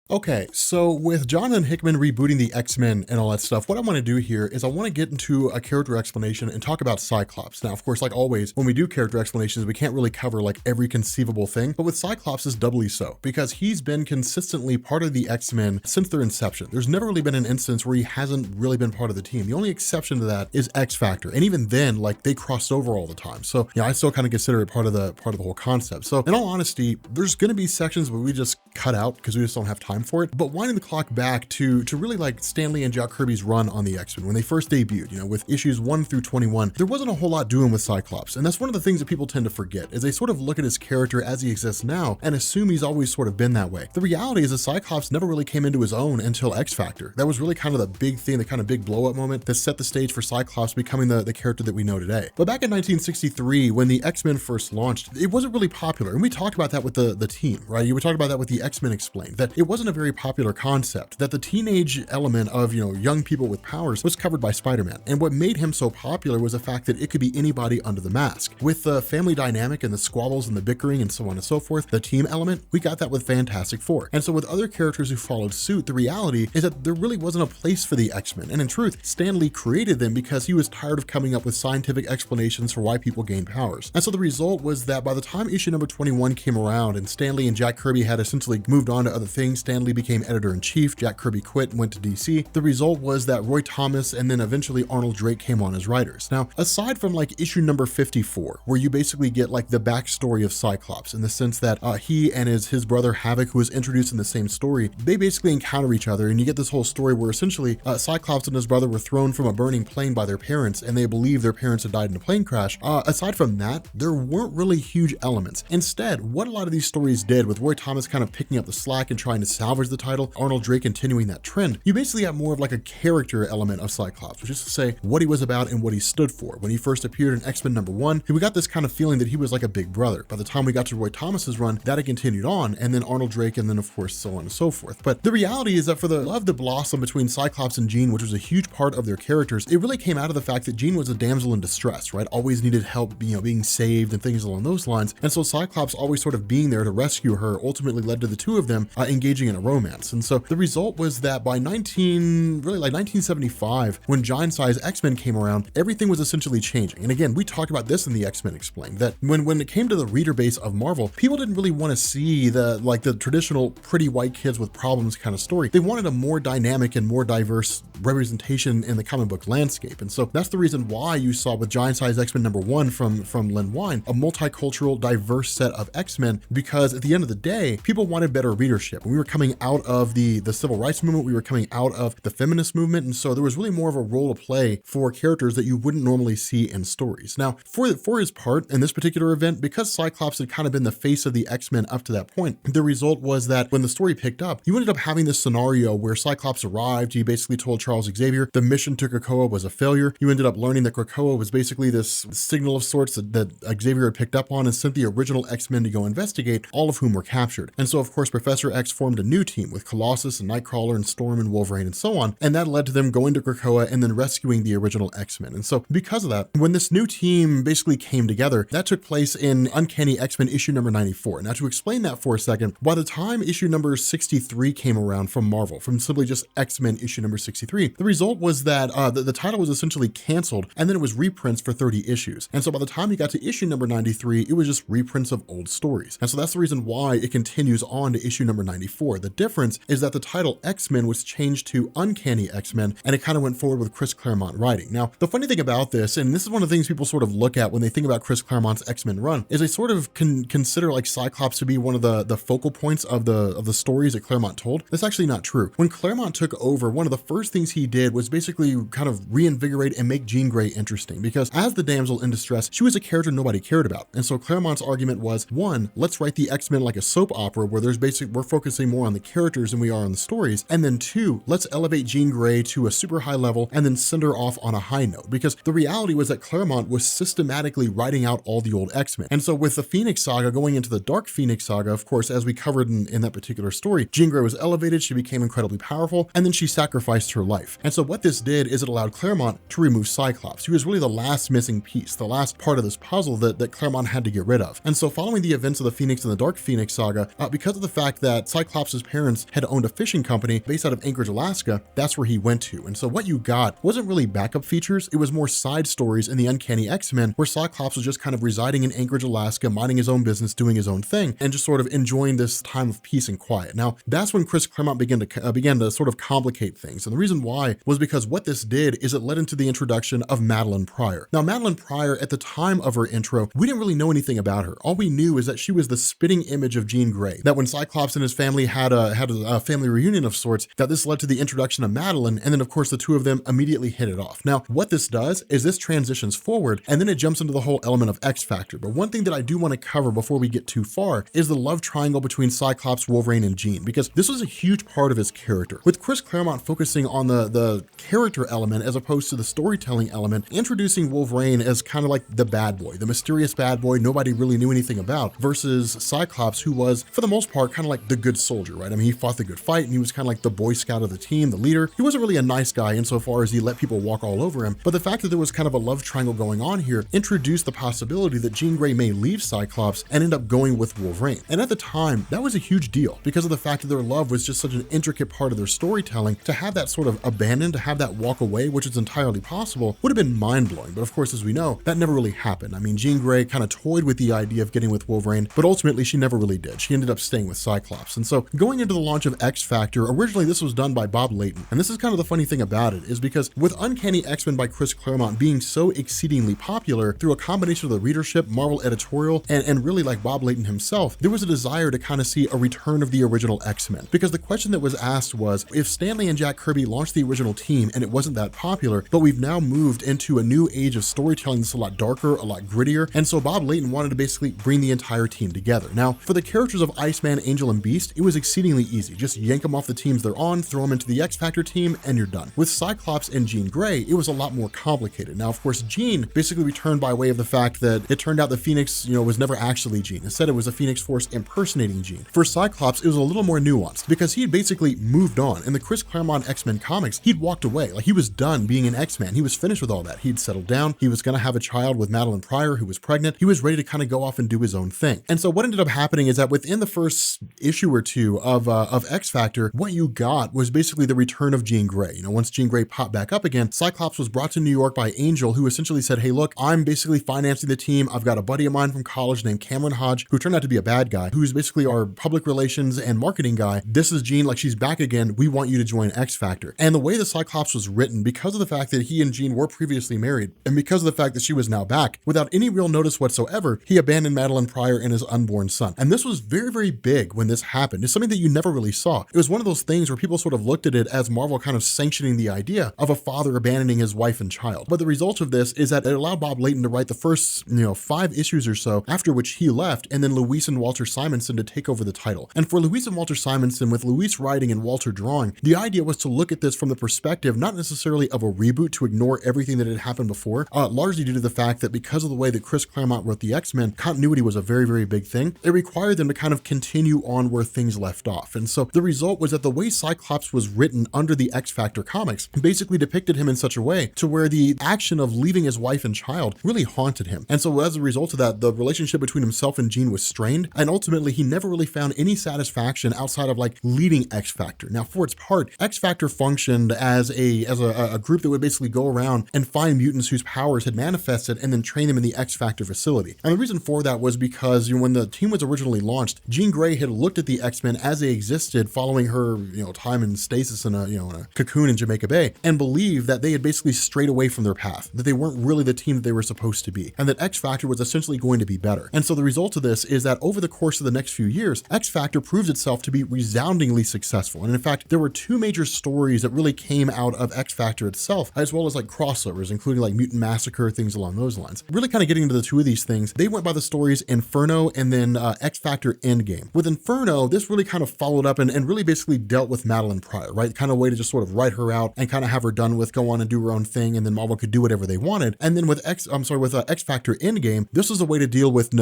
Okay, so with Jonathan Hickman rebooting the X-Men and all that stuff, what I want to do here is I want to get into a character explanation and talk about Cyclops. Now, of course, like always, when we do character explanations, we can't really cover like every conceivable thing, but with Cyclops is doubly so because he's been consistently part of the X-Men since their inception. There's never really been an instance where he hasn't really been part of the team. The only exception to that is X-Factor, and even then, like they crossed over all the time. So, I still kind of consider it part of the whole concept. So, in all honesty, there's going to be sections where we just cut out because we just don't have time for it. But winding the clock back to really like Stan Lee and Jack Kirby's run on the X-Men when they first debuted, with issues 1 through 21, there wasn't a whole lot doing with Cyclops. And that's one of the things that people tend to forget is they sort of look at his character as he exists now and assume he's always sort of been that way. The reality is that Cyclops never really came into his own until X-Factor. That was really kind of the big thing, the kind of big blow up moment that set the stage for Cyclops becoming the character that we know today. But back in 1963, when the X-Men first launched, it wasn't really popular. And we talked about that with the team, right? We talked about that with the X-Men Explained, that it wasn't a very popular concept, that the teenage element of, young people with powers was covered by Spider-Man. And what made him so popular was the fact that it could be anybody under the mask. With the family dynamic and the squabbles and the bickering and so on and so forth, the team element, we got that with Fantastic Four. And so with other characters who followed suit, the reality is that there really wasn't a place for the X-Men. And in truth, Stan Lee created them because he was tired of coming up with scientific explanations for why people gain powers. And so the result was that by the time issue number 21 came around and Stan Lee and Jack Kirby had essentially moved on to other things, Stan Lee became editor-in-chief, Jack Kirby quit and went to DC. The result was that Roy Thomas and then eventually Arnold Drake came on as writers. Now, aside from like issue number 54, where you basically get like the backstory of Cyclops in the sense that he and his brother Havoc, who was introduced in the same story, they basically encounter each other, and you get this whole story where essentially Cyclops and his brother were thrown from a burning plane by their parents, and they believe their parents had died in a plane crash. Aside from that, there weren't really huge elements. Instead, what a lot of these stories did, with Roy Thomas kind of picking up the slack and trying to salvage the title, Arnold Drake continuing that trend, you basically have more of like a character element of Cyclops, which is to say what he was about and what he stood for. When he first appeared in X-Men #1, we got this kind of feeling that he was like a big brother. By the time we got to Roy Thomas's run, that had continued on, and then Arnold Drake, and then of course so on and so forth. But the reality is that for the love that blossomed between Cyclops and Jean, which was a huge part of their characters, it really came out of the fact that Jean was a damsel in distress, right? Always needed help, being saved and things along those lines. And so Cyclops always sort of being there to rescue her ultimately led to the two of them engaging in a romance. And so the result was that by 1975, when Giant Size X-Men came around, everything was essentially changing. And again, we talked about this in the X-Men Explained, that when it came to the reader base of Marvel, people didn't really want to see the traditional pretty white kids with problems kind of story. They wanted a more dynamic and more diverse representation in the comic book landscape. And so that's the reason why you saw with Giant Size X-Men #1 from Len Wein, a multicultural, diverse set of X-Men, because at the end of the day, people wanted better readership. We were coming out of the civil rights movement, we were coming out of the feminist movement, and so there was really more of a role to play for characters that you wouldn't normally see in stories. Now, for his part in this particular event, because Cyclops had kind of been the face of the X-Men up to that point, the result was that when the story picked up, you ended up having this scenario where Cyclops arrived, he basically told Charles Xavier the mission to Krakoa was a failure. You ended up learning that Krakoa was basically this signal of sorts that Xavier had picked up on and sent the original X-Men to go investigate, all of whom were captured. And so of course Professor X formed a new team with Colossus and Nightcrawler and Storm and Wolverine and so on, and that led to them going to Krakoa and then rescuing the original X-Men. And so because of that, when this new team basically came together, that took place in Uncanny X-Men issue number 94. Now to explain that for a second, by the time issue number 63 came around from Marvel, from simply just X-Men issue number 63, the result was that the title was essentially canceled, and then it was reprints for 30 issues. And so by the time you got to issue number 93, it was just reprints of old stories. And so that's the reason why it continues on to issue number 94. The difference is that the title X-Men was changed to Uncanny X-Men, and it kind of went forward with Chris Claremont writing. Now, the funny thing about this, and this is one of the things people sort of look at when they think about Chris Claremont's X-Men run, is they sort of consider like Cyclops to be one of the focal points of the stories that Claremont told. That's actually not true. When Claremont took over, one of the first things he did was basically kind of reinvigorate and make Jean Grey interesting, because as the damsel in distress, she was a character nobody cared about. And so Claremont's argument was, one, let's write the X-Men like a soap opera where we're focusing more on the characters than we are on the stories. And then two, let's elevate Jean Grey to a super high level and then send her off on a high note, because the reality was that Claremont was systematically writing out all the old X-Men. And so with the Phoenix Saga going into the Dark Phoenix Saga, of course, as we covered in that particular story, Jean Grey was elevated, she became incredibly powerful, and then she sacrificed her life. And so what this did is it allowed Claremont to remove Cyclops. He was really the last missing piece, the last part of this puzzle that Claremont had to get rid of. And so following the events of the Phoenix and the Dark Phoenix Saga, because of the fact that Cyclops' Cyclops' parents had owned a fishing company based out of Anchorage, Alaska. That's where he went to. And so what you got wasn't really backup features, it was more side stories in the Uncanny X-Men, where Cyclops was just kind of residing in Anchorage, Alaska, minding his own business, doing his own thing, and just sort of enjoying this time of peace and quiet. Now, that's when Chris Claremont began to sort of complicate things. And the reason why was because what this did is it led into the introduction of Madeline Pryor. Now, Madeline Pryor, at the time of her intro, we didn't really know anything about her. All we knew is that she was the spitting image of Jean Grey, that when Cyclops and his family had a family reunion of sorts, that this led to the introduction of Madeline, and then of course the two of them immediately hit it off. Now, what this does is this transitions forward, and then it jumps into the whole element of X Factor. But one thing that I do want to cover before we get too far is the love triangle between Cyclops, Wolverine, and Jean, because this was a huge part of his character. With Chris Claremont focusing on the character element as opposed to the storytelling element, introducing Wolverine as kind of like the bad boy, the mysterious bad boy nobody really knew anything about, versus Cyclops, who was, for the most part, kind of like the good soldier, right? I mean, he fought the good fight, and he was kind of like the Boy Scout of the team, the leader. He wasn't really a nice guy insofar as he let people walk all over him, but the fact that there was kind of a love triangle going on here introduced the possibility that Jean Grey may leave Cyclops and end up going with Wolverine. And at the time, that was a huge deal because of the fact that their love was just such an intricate part of their storytelling. To have that sort of abandoned, to have that walk away, which is entirely possible, would have been mind-blowing. But of course, as we know, that never really happened. I mean, Jean Grey kind of toyed with the idea of getting with Wolverine, but ultimately she never really did. She ended up staying with Cyclops. And so going into the launch of X Factor, originally this was done by Bob Layton. And this is kind of the funny thing about it, is because with Uncanny X-Men by Chris Claremont being so exceedingly popular through a combination of the readership, Marvel editorial, and really like Bob Layton himself, there was a desire to kind of see a return of the original X-Men. Because the question that was asked was, if Stan Lee and Jack Kirby launched the original team and it wasn't that popular, but we've now moved into a new age of storytelling that's a lot darker, a lot grittier, and so Bob Layton wanted to basically bring the entire team together. Now, for the characters of Iceman, Angel, and Beast, it was exceedingly easy. Just yank them off the teams they're on, throw them into the X Factor team, and you're done. With Cyclops and Jean Grey, it was a lot more complicated. Now, of course, Jean basically returned by way of the fact that it turned out the Phoenix, was never actually Jean. Instead, it was a Phoenix Force impersonating Jean. For Cyclops, it was a little more nuanced because he had basically moved on. In the Chris Claremont X-Men comics, he'd walked away. Like, he was done being an X-Man. He was finished with all that. He'd settled down. He was going to have a child with Madeline Pryor, who was pregnant. He was ready to kind of go off and do his own thing. And so what ended up happening is that within the first issue or two of X Factor, what you got was basically the return of Jean Grey. Once Jean Grey popped back up again, Cyclops was brought to New York by Angel, who essentially said, hey, look, I'm basically financing the team. I've got a buddy of mine from college named Cameron Hodge, who turned out to be a bad guy, who's basically our public relations and marketing guy. This is Jean, like, she's back again. We want you to join X Factor. And the way the Cyclops was written, because of the fact that he and Jean were previously married, and because of the fact that she was now back, without any real notice whatsoever, he abandoned Madeline Pryor and his unborn son. And this was very, very big when this happened. It's something that you never really saw. It was one of those things where people sort of looked at it as Marvel kind of sanctioning the idea of a father abandoning his wife and child. But the result of this is that it allowed Bob Layton to write the first, 5 issues or so, after which he left, and then Luis and Walter Simonson to take over the title. And for Luis and Walter Simonson, with Luis writing and Walter drawing, the idea was to look at this from the perspective, not necessarily of a reboot to ignore everything that had happened before, largely due to the fact that because of the way that Chris Claremont wrote the X-Men, continuity was a very, very big thing. It required them to kind of continue on where things left off. And so the result was that the way Cyclops was written under the X Factor comics basically depicted him in such a way to where the action of leaving his wife and child really haunted him. And so as a result of that, the relationship between himself and Jean was strained, and ultimately he never really found any satisfaction outside of like leading X Factor. Now, for its part, X Factor functioned as a group that would basically go around and find mutants whose powers had manifested and then train them in the X Factor facility. And the reason for that was because when the team was originally launched, Jean Grey had looked at the X-Men as they existed following her, time in stasis in a cocoon in Jamaica Bay, and believed that they had basically strayed away from their path, that they weren't really the team that they were supposed to be, and that X Factor was essentially going to be better. And so the result of this is that over the course of the next few years, X Factor proves itself to be resoundingly successful. And in fact, there were 2 major stories that really came out of X Factor itself, as well as like crossovers, including like Mutant Massacre, things along those lines. Really kind of getting into the 2 of these things, they went by the stories Inferno and then X Factor Endgame. With Inferno, this really kind of followed up and really basically dealt with Madeline Pryor, right? Kind of way to just sort of write her out and kind of have her done with, go on and do her own thing, and then Marvel could do whatever they wanted. And then with X Factor Endgame, this was a way to deal with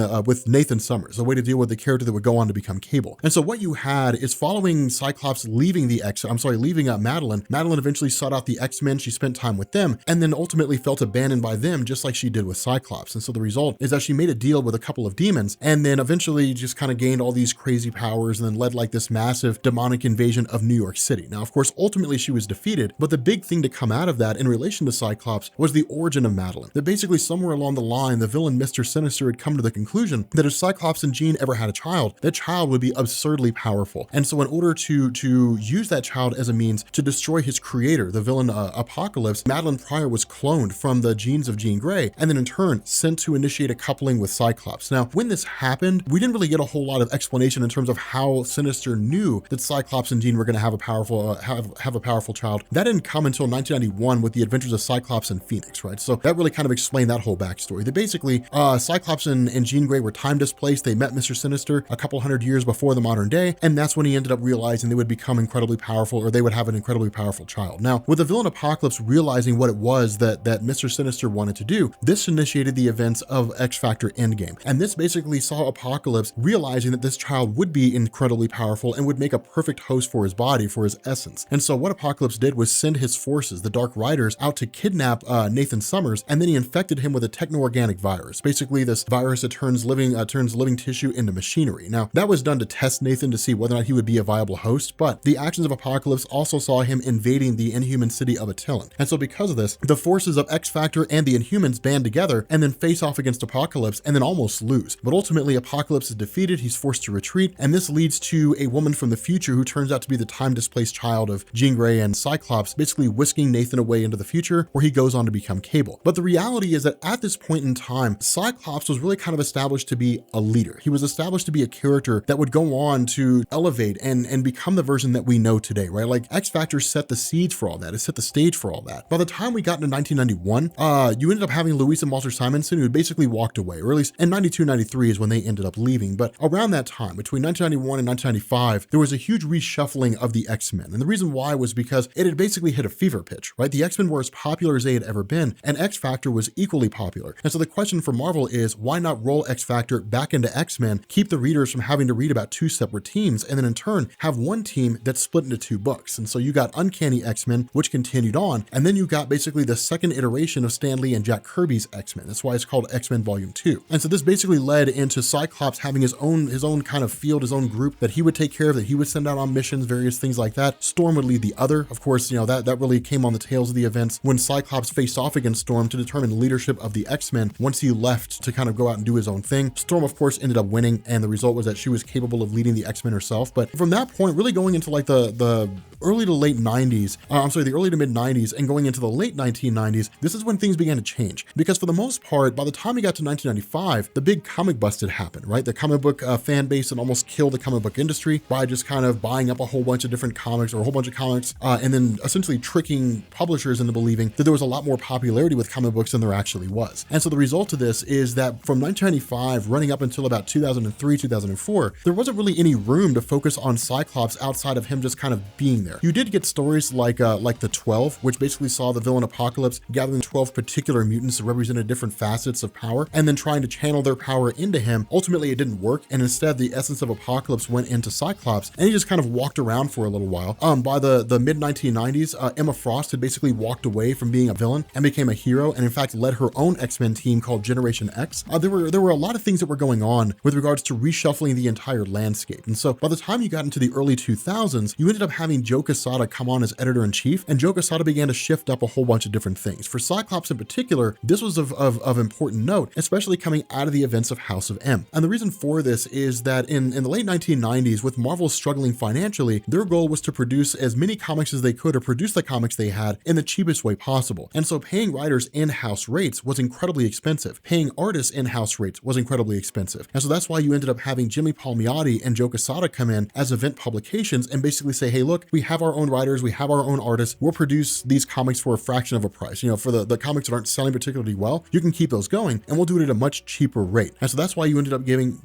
Nathan Summers, a way to deal with the character that would go on to become Cable. And so what you had is following Cyclops leaving Madeline. Madeline eventually sought out the X-Men. She spent time with them, and then ultimately felt abandoned by them, just like she did with Cyclops. And so the result is that she made a deal with a couple of demons, and then eventually just kind of gained all these crazy powers, and then led like this massive demonic invasion of New York City. Now, of course, ultimately she was defeated, but the big thing to come out of that in relation to Cyclops was the origin of Madeline. That basically somewhere along the line, the villain Mr. Sinister had come to the conclusion that if Cyclops and Jean ever had a child, that child would be absurdly powerful. And so in order to use that child as a means to destroy his creator, the villain Apocalypse, Madeline Pryor was cloned from the genes of Jean Grey, and then in turn sent to initiate a coupling with Cyclops. Now, when this happened, we didn't really get a whole lot of explanation in terms of how Sinister knew that Cyclops and Jean were going to have a powerful have a powerful child. That didn't come until 1991 with the Adventures of Cyclops and Phoenix, right? So that really kind of explained that whole backstory. That basically Cyclops and Jean Grey were time displaced. They met Mr. Sinister a couple hundred years before the modern day, and that's when he ended up realizing they would become incredibly powerful, or they would have an incredibly powerful child. Now, with the villain Apocalypse realizing what it was that Mr. Sinister wanted to do, this initiated the events of X-Factor Endgame. And this basically saw Apocalypse realizing that this child would be incredibly powerful and would make a perfect host for his body, for his essence. And so what Apocalypse did was send his forces, the Dark Riders, out to kidnap Nathan Summers, and then he infected him with a techno-organic virus. Basically, this virus that turns living tissue into machinery. Now, that was done to test Nathan to see whether or not he would be a viable host, but the actions of Apocalypse also saw him invading the Inhuman city of Attilan. And so because of this, the forces of X-Factor and the Inhumans band together and then face off against Apocalypse and then almost lose. But ultimately, Apocalypse is defeated, he's forced to retreat, and this leads to a woman from the future who turns out to be the time-displaced child of Jean Grey and Cyclops, basically whisking Nathan away into the future, where he goes on to become Cable. But the reality is that at this point in time, Cyclops was really kind of established to be a leader. He was established to be a character that would go on to elevate and become the version that we know today, right? Like X-Factor set the seeds for all that. It set the stage for all that. By the time we got into 1991, you ended up having Louisa Walter Simonson, who had basically walked away, or at least in 92, 93 is when they ended up leaving. But around that time, between 1991 and 1995, there was a huge reshuffling of the X-Men. And the reason why was because it had basically hit a fever pitch, right? The X-Men were as popular as they had ever been, and X-Factor was equally popular. And so the question for Marvel is, why not roll X-Factor back into X-Men, keep the readers from having to read about two separate teams, and then in turn have one team that's split into two books. And so you got Uncanny X-Men, which continued on, and then you got basically the second iteration of Stan Lee and Jack Kirby's X-Men. That's why it's called X-Men Volume 2. And so this basically led into Cyclops having his own kind of field, his own group that he would take care of, that he would send out on missions, various things like that. Storm would lead the other. Of course, you know, that really came on the tails of the events when Cyclops faced off against Storm to determine leadership of the X-Men once he left to kind of go out and do his own thing. Storm, of course, ended up winning, and the result was that she was capable of leading the X-Men herself. But from that point, really going into like the early to late 90s, the early to mid 90s and going into the late 1990s, this is when things began to change. Because for the most part, by the time we got to 1995, the big comic bust had happened, right? The comic book fan base had almost killed the comic book industry by just kind of buying up a whole bunch of different comics, or a whole bunch of comics, and then essentially tricking publishers into believing that there was a lot more popularity with comic books than there actually was. And so the result of this is that from 1995 running up until about 2003, 2004, there wasn't really any room to focus on Cyclops outside of him just kind of being there. You did get stories like the 12, which basically saw the villain Apocalypse gathering 12 particular mutants that represented different facets of power and then trying to channel their power into him. Ultimately, it didn't work, and instead the essence of Apocalypse went into Cyclops, and he just kind of walked around for a little while. By the mid 1990s, Emma Frost had basically walked away from being a villain and became a hero, and in fact led her own X-Men team called Generation X. There were a lot of things that were going on with regards to reshuffling the entire landscape. And so by the time you got into the early 2000s, you ended up having Joe Quesada come on as editor-in-chief, and Joe Quesada began to shift up a whole bunch of different things. For Cyclops in particular, this was of important note, especially coming out of the events of House of M. And the reason for this is that in the late 1990s, with Marvel struggling financially, their goal was to produce as many comics as they could, or produce the comics they had in the cheapest way possible. And so paying writers in-house rates was incredibly expensive. Paying artists in-house rates was incredibly expensive. And so that's why you ended up having Jimmy Palmiotti and Joe Quesada come in as event publications and basically say, hey, look, we have our own writers, we have our own artists, we'll produce these comics for a fraction of a price. You know, for the comics that aren't selling particularly well, you can keep those going, and we'll do it at a much cheaper rate. And so that's why you ended up getting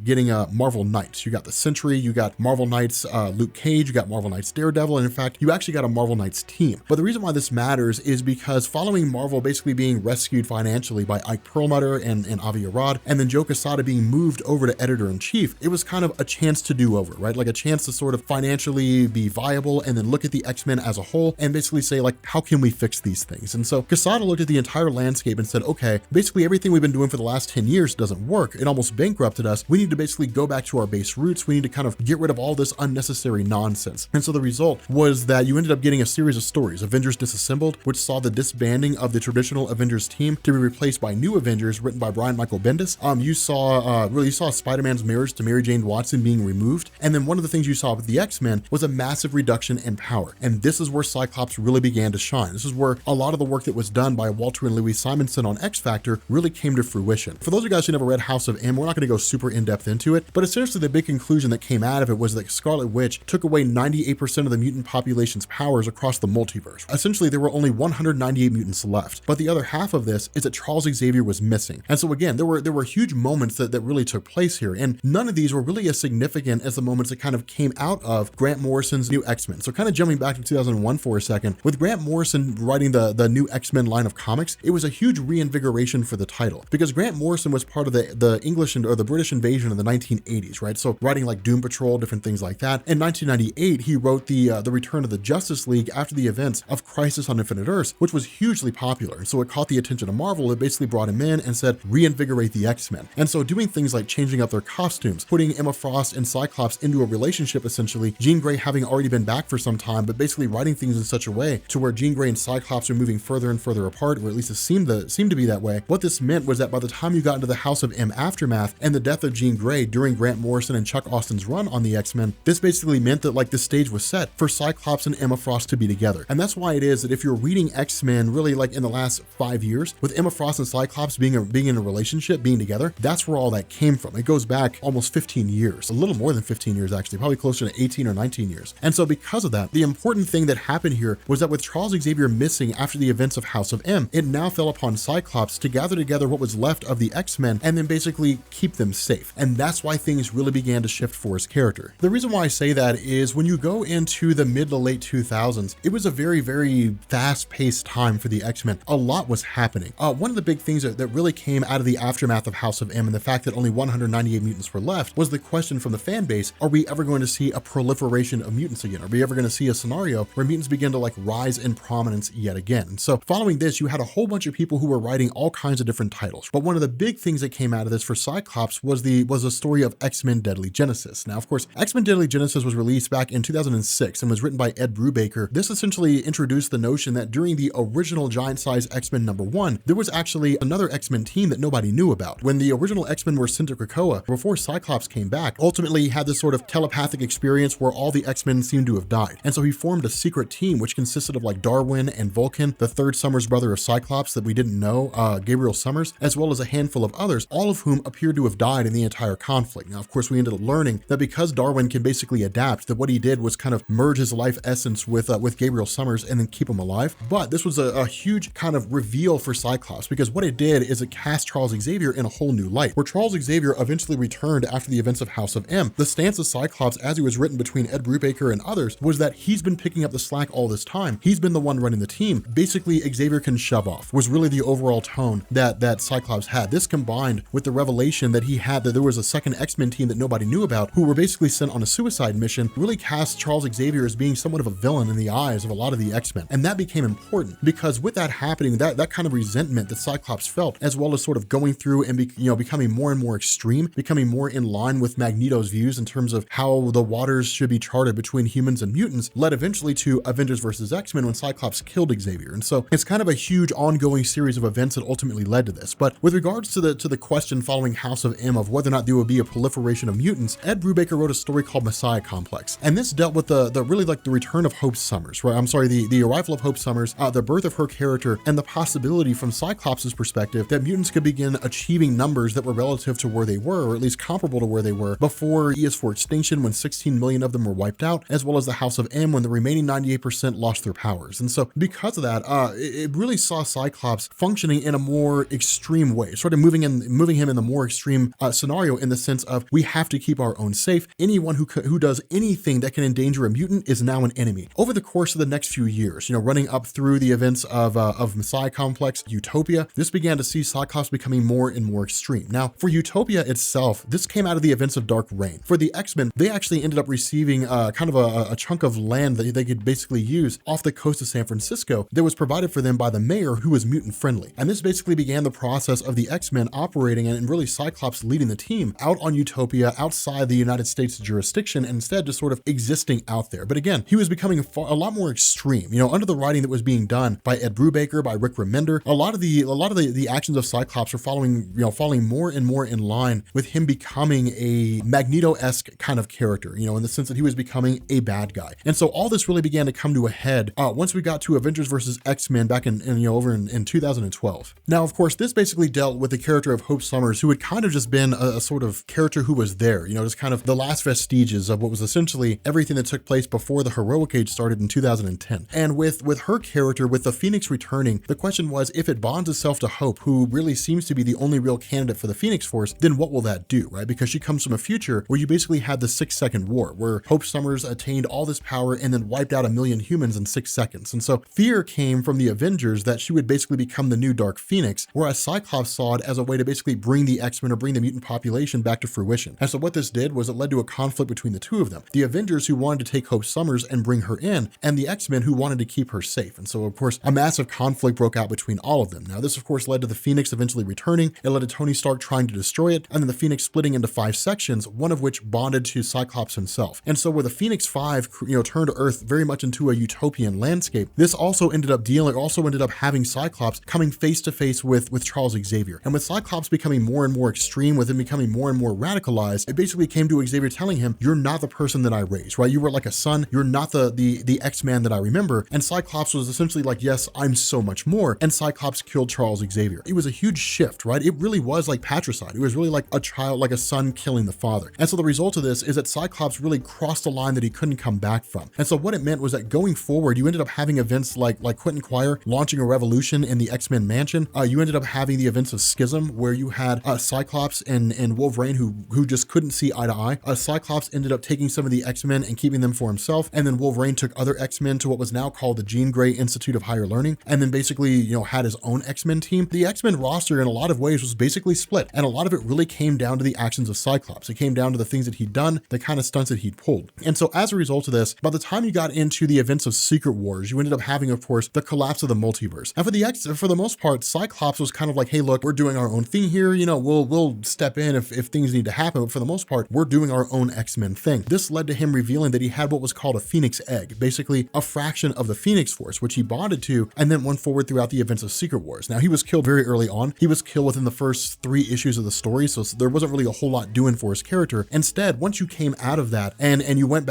Marvel Knights. You got the Sentry, you got Marvel Knights Luke Cage, you got Marvel Knights Daredevil, and in fact, you actually got a Marvel Knights team. But the reason why this matters is because following Marvel basically being rescued financially by Ike Perlmutter and Avi Arad, and then Joe Quesada being moved over to editor-in-chief, it was kind of a chance to do over, right? Like a chance to sort of financially be viable and then look at the X-Men as a whole and basically say, like, how can we fix these things? And so Quesada looked at the entire landscape and said, okay, basically everything we've been doing for the last 10 years doesn't work. It almost bankrupted us. We need to basically go back to our base roots. We need to kind of get rid of all this unnecessary nonsense. And so the result was that you ended up getting a series of stories, Avengers Disassembled, which saw the disbanding of the traditional Avengers team to be replaced by new Avengers written by Brian Michael Bendis. You saw Spider-Man's marriage to Mary Jane Watson being removed. And then one of the things you saw with the X-Men was a massive reduction in power. And this is where Cyclops really began to shine. This is where a lot of the work that was done by Walter and Louise Simonson on X Factor really came to fruition. For those of you guys who never read House of M, we're not going to go super in-depth into it, but essentially the big conclusion that came out of it was that Scarlet Witch took away 98% of the mutant population's powers across the multiverse. Essentially, there were only 198 mutants left, but the other half of this is that Charles Xavier was missing. And so again, there were huge moments that really took place here, and none of these were really as significant as the moments that kind of came out of Grant Morrison's new X-Men. So kind of jumping back to 2001 for a second, with Grant Morrison writing the new X-Men line of comics, it was a huge reinvigoration for the title, because Grant Morrison was part of the English or the British invasion in the 1980s, right? So writing like Doom Patrol, different things like that. In 1998, he wrote the return of the Justice League after the events of Crisis on Infinite Earths, which was hugely popular. And so it caught the attention of Marvel. It basically brought him in and said, reinvigorate the X-Men. And so doing things like changing up their costumes, putting Emma Frost and Cyclops into a relationship, essentially, Jean Grey having already been back for some time, but basically writing things in such a way to where Jean Grey and Cyclops are moving further and further apart, or at least it seemed to be that way. What this meant was that by the time you got into the House of M aftermath and the death of Jean Grey during Grant Morrison and Chuck Austin's run on the X-Men, this basically meant that like the stage was set for Cyclops and Emma Frost to be together. And that's why it is that if you're reading X-Men really like in the last 5 years, with Emma Frost and Cyclops being in a relationship, being together, that's where all that came from. It goes back almost 15 years, a little more than 15 years actually, probably closer to 18 or 19 years. And so because of that, the important thing that happened here was that with Charles Xavier missing after the events of House of M, it now fell upon Cyclops to gather together what was left of the X-Men and then basically keep them safe. And that's why things really began to shift for his character. The reason why I say that is when you go into the mid to late 2000s, it was a very, very fast-paced time for the X-Men. A lot was happening. One of the big things that really came out of the aftermath of House of M and the fact that only 198 mutants were left was the question from the fan base, are we ever going to see a proliferation of mutants again? Are we ever going to see a scenario where mutants begin to like rise in prominence yet again? And so following this, you had a whole bunch of people who were writing all kinds of different titles. But one of the big things that came out of this for Cyclops was the story of X-Men Deadly Genesis. Now, of course, X-Men Deadly Genesis was released back in 2006 and was written by Ed Brubaker. This essentially introduced the notion that during the original Giant Size X-Men #1, there was actually another X-Men team that nobody knew about. When the original X-Men were sent to Krakoa, before Cyclops came back, ultimately he had this sort of telepathic experience where all the X-Men seemed to have died. And so he formed a secret team, which consisted of like Darwin and Vulcan, the third Summers brother of Cyclops that we didn't know, Gabriel Summers, as well as a handful of others, all of whom appeared to have died in the entire conflict. Now, of course, we ended up learning that because Darwin can basically adapt, that what he did was kind of merge his life essence with Gabriel Summers and then keep him alive. But this was a huge kind of reveal for Cyclops, because what it did is it cast Charles Xavier in a whole new light, where Charles Xavier eventually returned after the events of House of M. The stance of Cyclops, as he was written between Ed Brubaker and others, was that he's been picking up the slack all this time. He's been the one running the team. Basically, Xavier can shove off, was really the overall tone that Cyclops had. This combined with the revelation that he had that there was a second X-Men team that nobody knew about, who were basically sent on a suicide mission, really cast Charles Xavier as being somewhat of a villain in the eyes of a lot of the X-Men. And that became important because with that happening, that kind of resentment that Cyclops felt, as well as sort of going through and becoming more and more extreme, becoming more in line with Magneto's views in terms of how the waters should be charted between humans and mutants, led eventually to Avengers versus X-Men when Cyclops killed Xavier. And so it's kind of a huge ongoing series of events that ultimately led to this. But with regards to the question following House of M of whether or not there would be a proliferation of mutants, Ed Brubaker wrote a story called Messiah Complex. And this dealt with the really like the return of Hope Summers, right? I'm sorry, the arrival of Hope Summers, the birth of her character, and the possibility from Cyclops' perspective that mutants could begin achieving numbers that were relative to where they were, or at least comparable to where they were before E is for Extinction, when 16 million of them were wiped out, as well as the House of M when the remaining 98% lost their powers. And so because of that, it really saw Cyclops functioning in a more extreme way, sort of moving him in the more extreme scenario, in the sense of we have to keep our own safe. Anyone who does anything that can endanger a mutant is now an enemy. Over the course of the next few years, running up through the events of Messiah Complex, Utopia, this began to see Cyclops becoming more and more extreme. Now, for Utopia itself, this came out of the events of Dark Reign. For the X-Men, they actually ended up receiving kind of a chunk of land that they could basically use off the coast of San Francisco that was provided for them by the mayor, who was mutant friendly. And this basically began the process of the X-Men operating and really Cyclops leading the team out on Utopia outside the United States jurisdiction and instead just sort of existing out there. But again, he was becoming a lot more extreme, under the writing that was being done by Ed Brubaker, by Rick Remender. A lot of the actions of Cyclops are falling more and more in line with him becoming a Magneto-esque kind of character, in the sense that he was becoming a bad guy. And so all this really began to come to a head once we got to Avengers versus X-Men back in 2012. Now, of course, this basically dealt with the character of Hope Summers, who had kind of just been a sort of character who was there, just kind of the last vestiges of what was essentially everything that took place before the Heroic Age started in 2010. And with her character, with the Phoenix returning, the question was, if it bonds itself to Hope, who really seems to be the only real candidate for the Phoenix Force, then what will that do, right? Because she comes from a future where you basically had the 6-second war, where Hope Summers attained all this power and then wiped out 1 million humans in 6 seconds. And so fear came from the Avengers that she would basically become the new Dark Phoenix, whereas Cyclops saw it as a way to basically bring the X-Men or bring the mutant population back to fruition. And so what this did was it led to a conflict between the two of them. The Avengers, who wanted to take Hope Summers and bring her in, and the X-Men, who wanted to keep her safe. And so, of course, a massive conflict broke out between all of them. Now, this, of course, led to the Phoenix eventually returning. It led to Tony Stark trying to destroy it, and then the Phoenix splitting into 5 sections, one of which bonded to Cyclops himself. And so where the Phoenix 5, turned Earth very much into a utopian landscape, this also ended up having Cyclops coming face to face with Charles Xavier. And with Cyclops becoming more and more extreme, with him becoming more and more radicalized, it basically came to Xavier telling him, you're not the person that I raised, right? You were like a son. You're not the X-Man that I remember. And Cyclops was essentially like, yes, I'm so much more. And Cyclops killed Charles Xavier. It was a huge shift, right? It really was like patricide. It was really like a child, like a son killing the father. And so the result of this is that Cyclops really crossed a line that he couldn't come back from. And so what it meant was that going forward, you ended up having events like Quentin Quire launching a revolution in the X-Men mansion. You ended up having the events of Schism, where you had Cyclops and Wolverine who just couldn't see eye to eye. Cyclops ended up taking some of the X-Men and keeping them for himself. And then Wolverine took other X-Men to what was now called the Jean Grey Institute of Higher Learning. And then basically, had his own X-Men team. The X-Men roster in a lot of ways was basically split. And a lot of it really came down to the actions of Cyclops. It came down to the things that he'd done, the kind of stunts that he'd pulled. And so as a result of this, by the time you got into the events of Secret Wars, you ended up having, of course, the collapse of the multiverse. And for the most part, Cyclops was kind of like, hey, look, we're doing our own thing here. We'll step in if things need to happen. But for the most part, we're doing our own X-Men thing. This led to him revealing that he had what was called a Phoenix egg, basically a fraction of the Phoenix Force, which he bonded to and then went forward throughout the events of Secret Wars. Now, he was killed very early on. He was killed within the first 3 issues of the story, so there wasn't really a whole lot doing for his character. Instead, once you came out of that and you went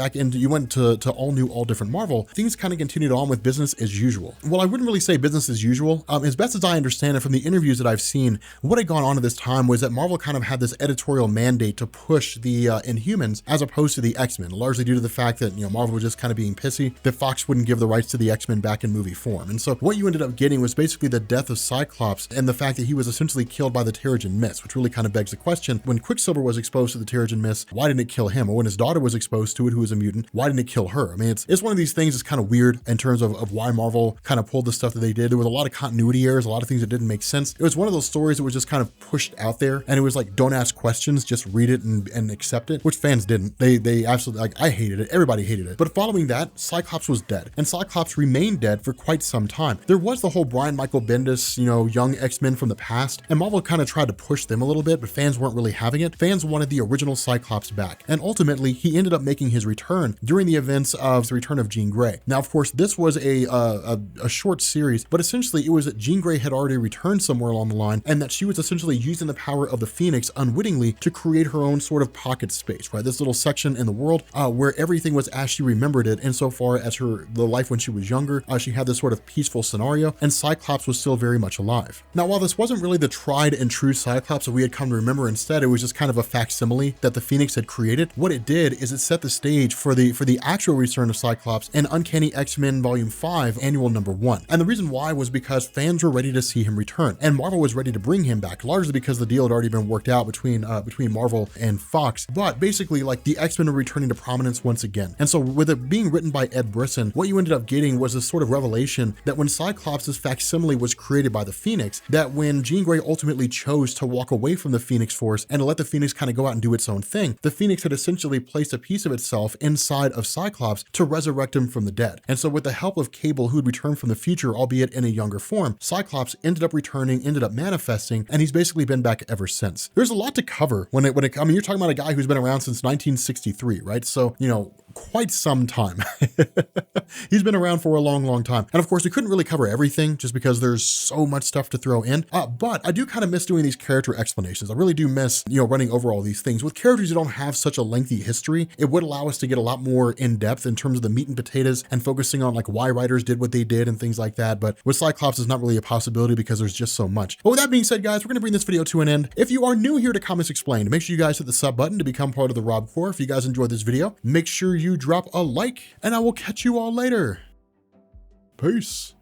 to all new, all different Marvel, things kind of continued on with business as usual. Well, I wouldn't really say business as usual. As best as I understand it from the interviews that I've seen, what had gone on at this time was that Marvel kind of had this editorial mandate to push the Inhumans as opposed to the X-Men, largely due to the fact that, Marvel was just kind of being pissy that Fox wouldn't give the rights to the X-Men back in movie form. And so what you ended up getting was basically the death of Cyclops and the fact that he was essentially killed by the Terrigen Mist, which really kind of begs the question, when Quicksilver was exposed to the Terrigen Mist, why didn't it kill him? Or when his daughter was exposed to it, who was a mutant, why didn't it kill her? I mean, it's one of these things that's kind of weird in terms of why Marvel kind of pulled the stuff that they did. There was a lot of continuity errors, a lot of things that didn't make sense. It was one of those stories that was just kind of pushed out there, and it was like, don't ask questions, just read it and accept it, which fans didn't. They absolutely, like, I hated it. Everybody hated it. But following that, Cyclops was dead, and Cyclops remained dead for quite some time. There was the whole Brian Michael Bendis, young X-Men from the past, and Marvel kind of tried to push them a little bit, but fans weren't really having it. Fans wanted the original Cyclops back, and ultimately he ended up making his return during the events of the Return of Jean Grey. Now, of course, this was a short series, but essentially it was that Jean Grey had already returned somewhere along the line, and that she was essentially using the power of the Phoenix unwittingly to create her own sort of pocket space, right? This little section in the world where everything was as she remembered it, insofar as the life when she was younger. She had this sort of peaceful scenario, and Cyclops was still very much alive. Now, while this wasn't really the tried and true Cyclops that we had come to remember, instead it was just kind of a facsimile that the Phoenix had created. What it did is it set the stage for the actual return of Cyclops in Uncanny X-Men Volume 5, Annual Number 1. And the reason why was because fans were ready to see him return, and Marvel was ready to bring him back, largely because the deal had already been worked out between Marvel and Fox. But basically, like, the X-Men were returning to prominence once again. And so with it being written by Ed Brisson, what you ended up getting was this sort of revelation that when Cyclops' facsimile was created by the Phoenix, that when Jean Grey ultimately chose to walk away from the Phoenix Force and to let the Phoenix kind of go out and do its own thing, the Phoenix had essentially placed a piece of itself inside of Cyclops Cyclops to resurrect him from the dead. And so with the help of Cable, who had returned from the future, albeit in a younger form, Cyclops ended up returning, ended up manifesting, and he's basically been back ever since. There's a lot to cover I mean, you're talking about a guy who's been around since 1963, right? So, you know, quite some time. He's been around for a long, long time. And of course, we couldn't really cover everything just because there's so much stuff to throw in. But I do kind of miss doing these character explanations. I really do miss, you know, running over all these things. With characters who don't have such a lengthy history, it would allow us to get a lot more in depth in terms of the meat and potatoes and focusing on like why writers did what they did and things like that. But with Cyclops, it's not really a possibility because there's just so much. But with that being said, guys, we're going to bring this video to an end. If you are new here to Comics Explained, make sure you guys hit the sub button to become part of the Rob Corps. If you guys enjoyed this video, make sure you drop a like, and I will catch you all later. Peace.